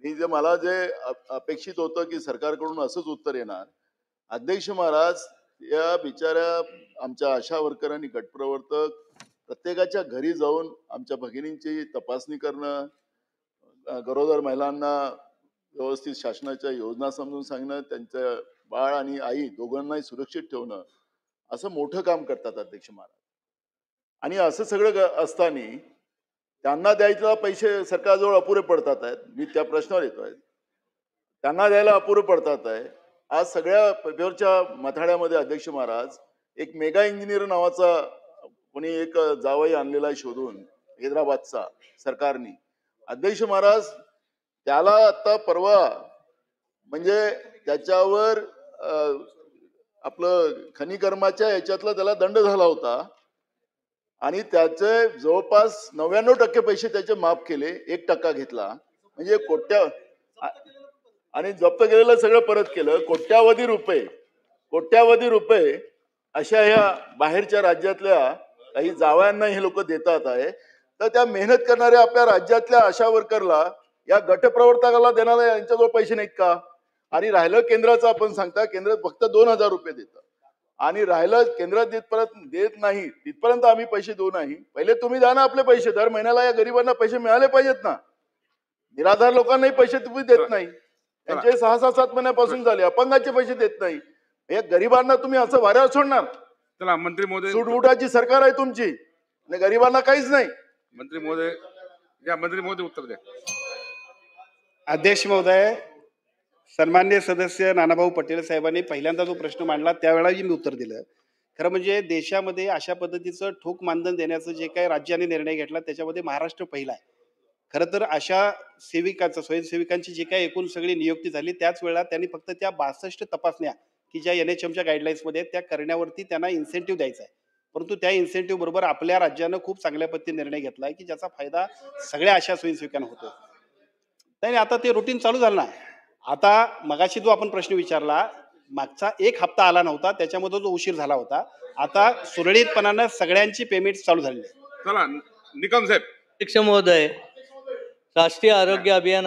मला जे अपेक्षित होतं की सरकारकडून असंच उत्तर येणार. अध्यक्ष महाराज, या बिचाऱ्या आमच्या आशा वर्करांनी, गटप्रवर्तक प्रत्येकाच्या घरी जाऊन आमच्या भगिनींची तपासणी करणं, गरोदर महिलांना व्यवस्थित शासनाच्या योजना समजून सांगणं, त्यांचं बाळ आणि आई दोघांनाही सुरक्षित ठेवणं, असं मोठं काम करतात अध्यक्ष महाराज. आणि असं सगळं असताना त्यांना द्यायला पैसे सरकारजवळ अपुरे पडतात आहेत. मी त्या प्रश्नावर येतोय. त्यांना द्यायला अपुरे पडतात आहे. आज सगळ्या पेपरच्या मथाळ्यामध्ये अध्यक्ष महाराज एक मेगा इंजिनियर नावाचा कोणी एक जावई आणलेला आहे शोधून, हैदराबादचा सरकारने. अध्यक्ष महाराज, त्याला आता परवा म्हणजे त्याच्यावर आपलं खनिकर्माच्या याच्यातला त्याला दंड झाला होता आणि त्याचे जवळपास 99% पैसे त्याचे माफ केले, 1% घेतला. म्हणजे आणि जप्त केलेलं सगळं परत केलं. कोट्यावधी रुपये अशा ह्या बाहेरच्या राज्यातल्या काही जावयांना हे लोक देतात आहे. तर त्या मेहनत करणाऱ्या आपल्या राज्यातल्या आशा वर्करला, या गटप्रवर्तकाला देणाऱ्या यांच्याजवळ पैसे नाहीत का? आणि राहिलं केंद्राचं, आपण सांगता केंद्र फक्त 2000 रुपये देतं आणि राहिलं केंद्रात देत नाही तिथपर्यंत आम्ही पैसे देऊ नाही. पहिले तुम्ही द्या ना आपले पैसे. दर महिन्याला या गरिबांना पैसे मिळाले पाहिजेत ना. निराधार लोकांनाही पैसे तुम्ही देत नाही. त्यांचे 6-7 महिन्यापासून झाले. अपंगाचे पैसे देत नाही. या गरिबांना तुम्ही असं वाऱ्यावर सोडणार? चला मंत्री महोदय, सूटबुटाची सरकार आहे तुमची आणि गरिबांना काहीच नाही. मंत्री महोदय या, मंत्री महोदय उत्तर द्या. अध्यक्ष महोदय, सन्माननीय सदस्य नानाभाऊ पटेल साहेबांनी पहिल्यांदा जो प्रश्न मांडला त्यावेळेलाही मी उत्तर दिलं. खरं म्हणजे देशामध्ये अशा पद्धतीचं ठोक मानधन देण्याचं जे काही राज्याने निर्णय घेतला त्याच्यामध्ये महाराष्ट्र पहिला आहे. खरं तर अशा सेविकांचं, स्वयंसेविकांची जी काही एकूण सगळी नियुक्ती झाली त्याच वेळेला त्यांनी फक्त त्या 62 तपासण्या की ज्या NHMच्या गाईडलाईन्समध्ये त्या करण्यावरती त्यांना इन्सेंटिव्ह द्यायचा आहे. परंतु त्या इन्सेंटिव्ह बरोबर आपल्या राज्यानं खूप चांगल्या पद्धतीने निर्णय घेतला आहे की ज्याचा फायदा सगळ्या अशा स्वयंसेविकांना होतो. नाही, आता ते रुटीन चालू झालं ना. आता मगाशी जो आपण प्रश्न विचारला, मागचा 1 हप्ता आला नव्हता, त्याच्यामध्ये जो उशीर झाला होता. आता सुरळीतपणानं सगळ्यांची पेमेंट चालू झाली. चला निकम साहेब. अध्यक्ष महोदय, राष्ट्रीय आरोग्य अभियान